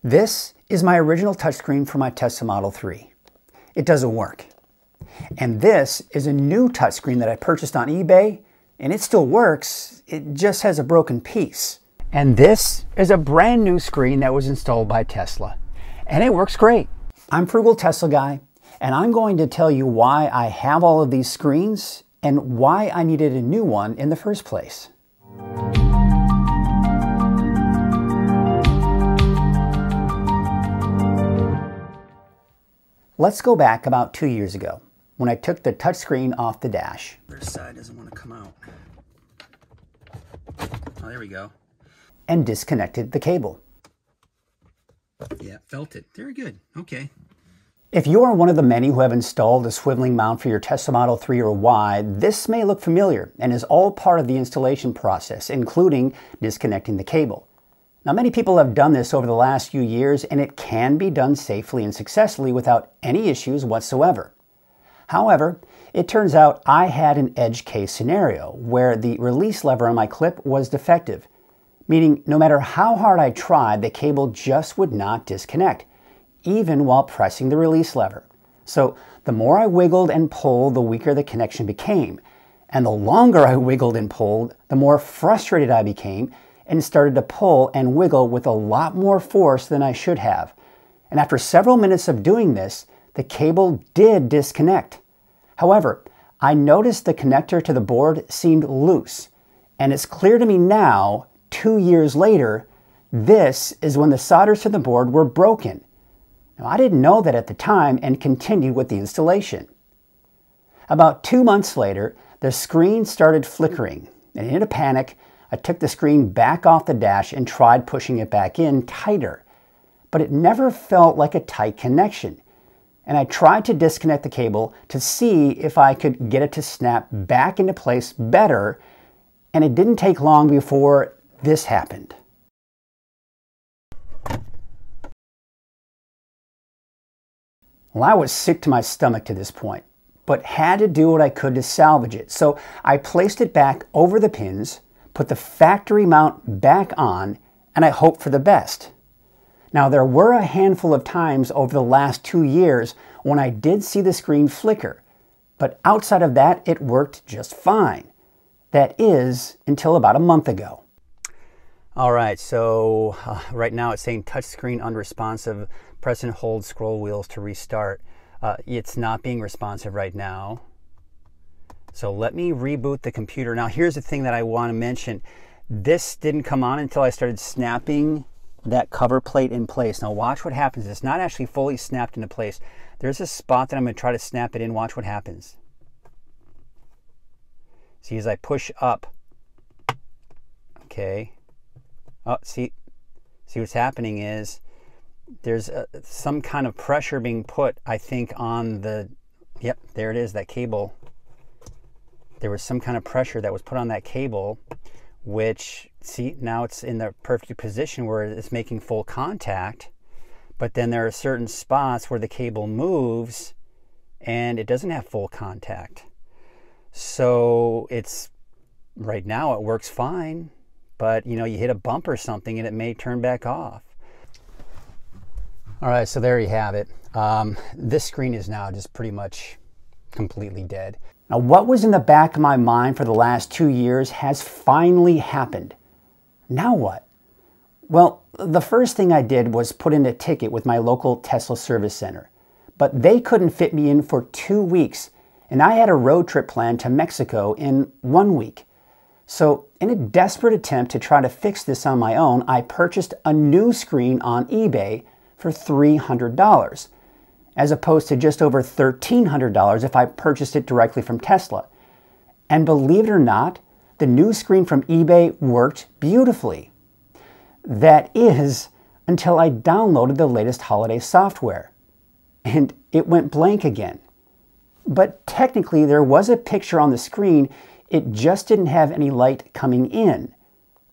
This is my original touchscreen for my Tesla Model 3. It doesn't work. And this is a new touchscreen that I purchased on eBay, and it still works, it just has a broken piece. And this is a brand new screen that was installed by Tesla, and it works great. I'm Frugal Tesla Guy, and I'm going to tell you why I have all of these screens and why I needed a new one in the first place. Let's go back about 2 years ago when I took the touchscreen off the dash. This side doesn't want to come out. Oh, there we go. And disconnected the cable. Yeah, felt it. Very good. Okay. If you are one of the many who have installed a swiveling mount for your Tesla Model 3 or Y, this may look familiar and is all part of the installation process, including disconnecting the cable. Now, many people have done this over the last few years, and it can be done safely and successfully without any issues whatsoever. However, it turns out I had an edge case scenario where the release lever on my clip was defective, meaning no matter how hard I tried, the cable just would not disconnect, even while pressing the release lever. So the more I wiggled and pulled, the weaker the connection became. And the longer I wiggled and pulled, the more frustrated I became and started to pull and wiggle with a lot more force than I should have. And after several minutes of doing this, the cable did disconnect. However, I noticed the connector to the board seemed loose, and it's clear to me now, 2 years later, this is when the solders to the board were broken. Now, I didn't know that at the time and continued with the installation. About 2 months later, the screen started flickering, and in a panic, I took the screen back off the dash and tried pushing it back in tighter, but it never felt like a tight connection. And I tried to disconnect the cable to see if I could get it to snap back into place better, and it didn't take long before this happened. Well, I was sick to my stomach to this point, but had to do what I could to salvage it. So I placed it back over the pins, put the factory mount back on, and I hoped for the best. Now, there were a handful of times over the last 2 years when I did see the screen flicker, but outside of that, it worked just fine. That is, until about a month ago. All right, so right now it's saying touchscreen unresponsive, press and hold scroll wheels to restart. It's not being responsive right now. So let me reboot the computer. Now, here's the thing that I want to mention. This didn't come on until I started snapping that cover plate in place. Now watch what happens. It's not actually fully snapped into place. There's a spot that I'm going to try to snap it in. Watch what happens. See, as I push up. Okay. Oh, see what's happening is there's some kind of pressure being put, I think, on the, yep, there it is, that cable. There was some kind of pressure that was put on that cable, which, see, now it's in the perfect position where it's making full contact, but then there are certain spots where the cable moves and it doesn't have full contact. So it's, right now it works fine, but you know, you hit a bump or something and it may turn back off. All right, so there you have it. This screen is now just pretty much completely dead. Now, what was in the back of my mind for the last 2 years has finally happened. Now what? Well, the first thing I did was put in a ticket with my local Tesla service center, but they couldn't fit me in for 2 weeks, and I had a road trip planned to Mexico in 1 week. So in a desperate attempt to try to fix this on my own, I purchased a new screen on eBay for $300. As opposed to just over $1,300 if I purchased it directly from Tesla. And believe it or not, the new screen from eBay worked beautifully. That is, until I downloaded the latest holiday software. And it went blank again. But technically there was a picture on the screen, it just didn't have any light coming in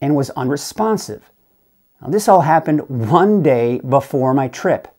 and was unresponsive. Now, this all happened 1 day before my trip.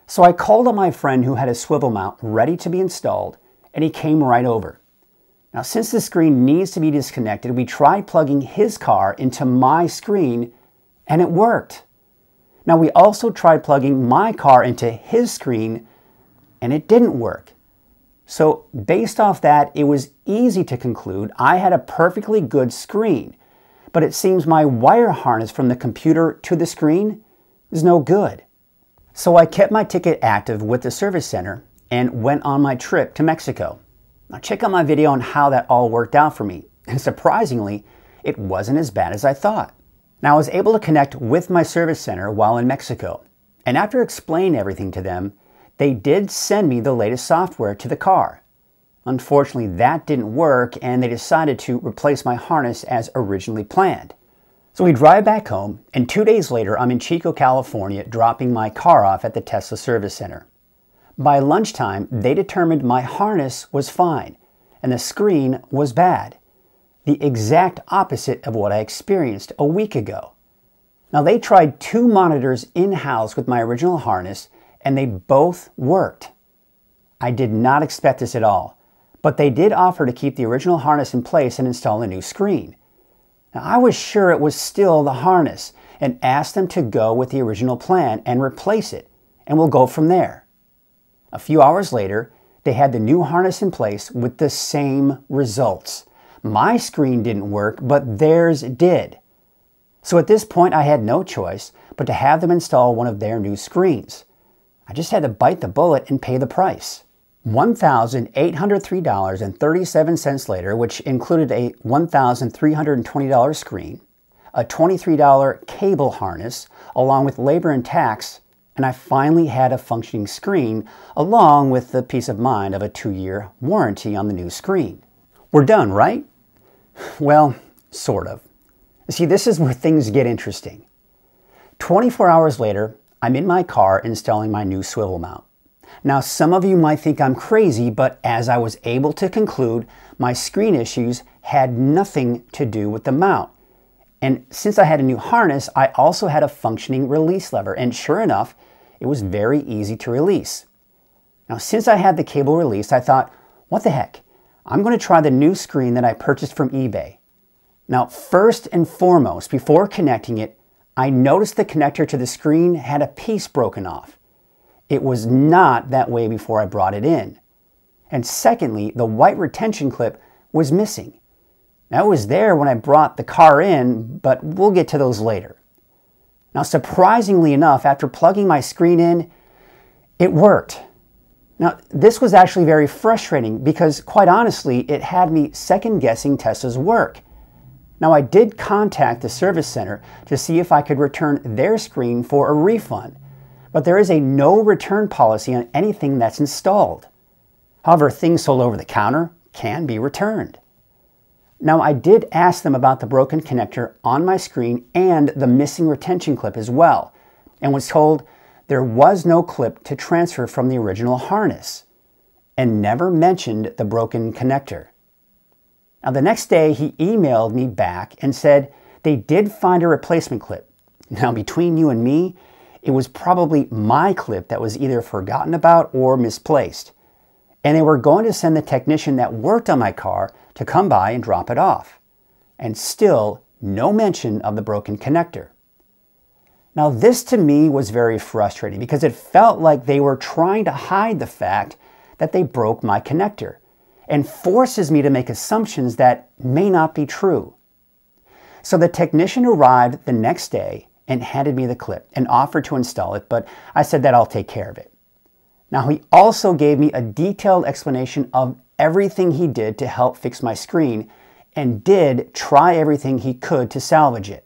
So I called up my friend who had a swivel mount ready to be installed, and he came right over. Now, since the screen needs to be disconnected, we tried plugging his car into my screen, and it worked. Now, we also tried plugging my car into his screen, and it didn't work. So based off that, it was easy to conclude I had a perfectly good screen, but it seems my wire harness from the computer to the screen is no good. So I kept my ticket active with the service center and went on my trip to Mexico. Now check out my video on how that all worked out for me, and surprisingly, it wasn't as bad as I thought. Now I was able to connect with my service center while in Mexico, and after explaining everything to them, they did send me the latest software to the car. Unfortunately, that didn't work, and they decided to replace my harness as originally planned. So we drive back home, and 2 days later, I'm in Chico, California, dropping my car off at the Tesla service center. By lunchtime, they determined my harness was fine, and the screen was bad. The exact opposite of what I experienced a week ago. Now, they tried 2 monitors in-house with my original harness, and they both worked. I did not expect this at all, but they did offer to keep the original harness in place and install a new screen. Now, I was sure it was still the harness and asked them to go with the original plan and replace it, and we'll go from there. A few hours later, they had the new harness in place with the same results. My screen didn't work, but theirs did. So at this point, I had no choice but to have them install one of their new screens. I just had to bite the bullet and pay the price. $1,803.37 later, which included a $1,320 screen, a $23 cable harness, along with labor and tax, and I finally had a functioning screen, along with the peace of mind of a 2-year warranty on the new screen. We're done, right? Well, sort of. See, this is where things get interesting. 24 hours later, I'm in my car installing my new swivel mount. Now, some of you might think I'm crazy, but as I was able to conclude, my screen issues had nothing to do with the mount. And since I had a new harness, I also had a functioning release lever, and sure enough, it was very easy to release. Now, since I had the cable released, I thought, what the heck? I'm going to try the new screen that I purchased from eBay. Now, first and foremost, before connecting it, I noticed the connector to the screen had a piece broken off. It was not that way before I brought it in. And secondly, the white retention clip was missing. Now, it was there when I brought the car in, but we'll get to those later. Now, surprisingly enough, after plugging my screen in, it worked. Now, this was actually very frustrating because, quite honestly, it had me second-guessing Tesla's work. Now, I did contact the service center to see if I could return their screen for a refund, but there is a no return policy on anything that's installed. However, things sold over the counter can be returned. Now, I did ask them about the broken connector on my screen and the missing retention clip as well, and was told there was no clip to transfer from the original harness, and never mentioned the broken connector. Now, the next day, he emailed me back and said they did find a replacement clip. Now, between you and me, it was probably my clip that was either forgotten about or misplaced. And they were going to send the technician that worked on my car to come by and drop it off. And still, no mention of the broken connector. Now, this to me was very frustrating because it felt like they were trying to hide the fact that they broke my connector, and forces me to make assumptions that may not be true. So the technician arrived the next day and handed me the clip and offered to install it, but I said that I'll take care of it. Now, he also gave me a detailed explanation of everything he did to help fix my screen, and did try everything he could to salvage it.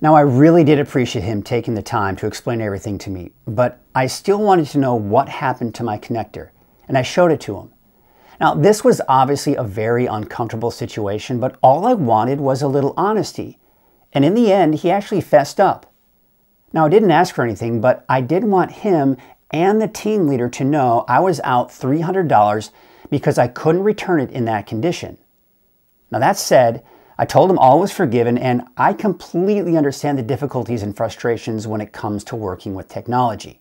Now, I really did appreciate him taking the time to explain everything to me, but I still wanted to know what happened to my connector, and I showed it to him. Now, this was obviously a very uncomfortable situation, but all I wanted was a little honesty. And in the end, he actually fessed up. Now, I didn't ask for anything, but I did want him and the team leader to know I was out $300 because I couldn't return it in that condition. Now, that said, I told him all was forgiven, and I completely understand the difficulties and frustrations when it comes to working with technology.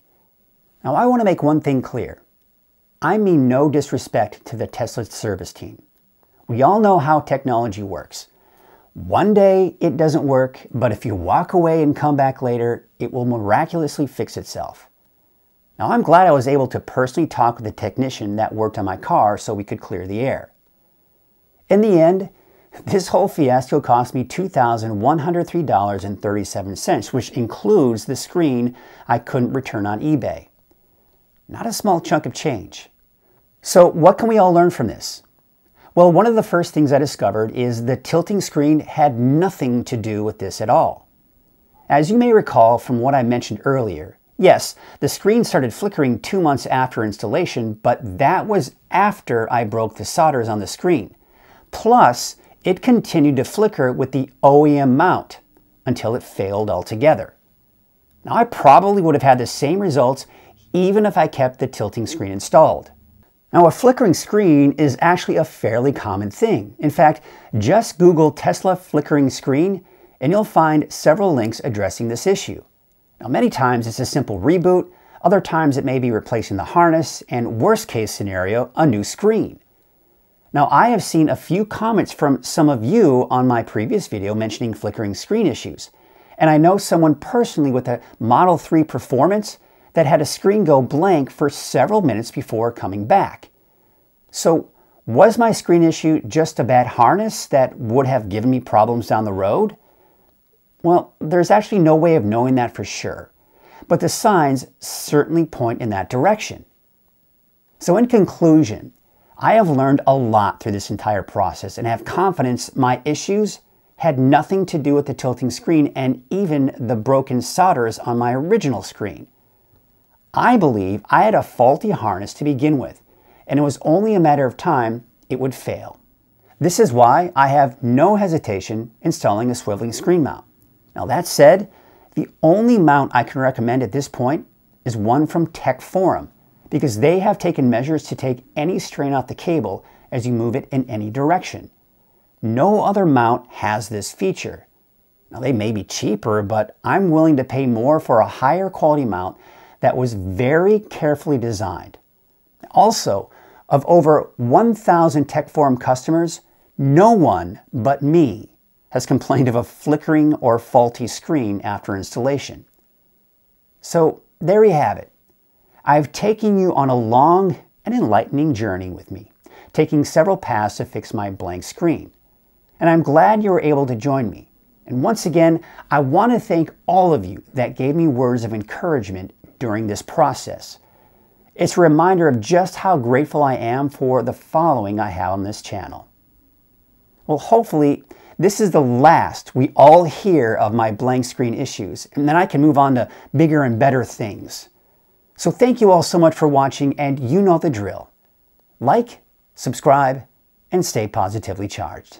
Now, I want to make one thing clear. I mean no disrespect to the Tesla service team. We all know how technology works. One day it doesn't work, but if you walk away and come back later, it will miraculously fix itself. Now, I'm glad I was able to personally talk with the technician that worked on my car so we could clear the air. In the end, this whole fiasco cost me $2,103.37, which includes the screen I couldn't return on eBay. Not a small chunk of change. So what can we all learn from this? Well, one of the first things I discovered is the tilting screen had nothing to do with this at all. As you may recall from what I mentioned earlier, yes, the screen started flickering 2 months after installation, but that was after I broke the solders on the screen. Plus, it continued to flicker with the OEM mount until it failed altogether. Now, I probably would have had the same results even if I kept the tilting screen installed. Now, a flickering screen is actually a fairly common thing. In fact, just Google Tesla flickering screen and you'll find several links addressing this issue. Now, many times it's a simple reboot, other times it may be replacing the harness, and worst case scenario, a new screen. Now, I have seen a few comments from some of you on my previous video mentioning flickering screen issues, and I know someone personally with a Model 3 Performance that had a screen go blank for several minutes before coming back. So, was my screen issue just a bad harness that would have given me problems down the road? Well, there's actually no way of knowing that for sure, but the signs certainly point in that direction. So in conclusion, I have learned a lot through this entire process and have confidence my issues had nothing to do with the tilting screen and even the broken solders on my original screen. I believe I had a faulty harness to begin with, and it was only a matter of time it would fail. This is why I have no hesitation installing a swiveling screen mount. Now that said, the only mount I can recommend at this point is one from TechForum, because they have taken measures to take any strain off the cable as you move it in any direction. No other mount has this feature. Now they may be cheaper, but I'm willing to pay more for a higher quality mount that was very carefully designed. Also, of over 1,000 TechForum customers, no one but me has complained of a flickering or faulty screen after installation. So there you have it. I've taken you on a long and enlightening journey with me, taking several paths to fix my blank screen. And I'm glad you were able to join me. And once again, I want to thank all of you that gave me words of encouragement during this process. It's a reminder of just how grateful I am for the following I have on this channel. Well, hopefully, this is the last we all hear of my blank screen issues, and then I can move on to bigger and better things. So thank you all so much for watching, and you know the drill. Like, subscribe, and stay positively charged.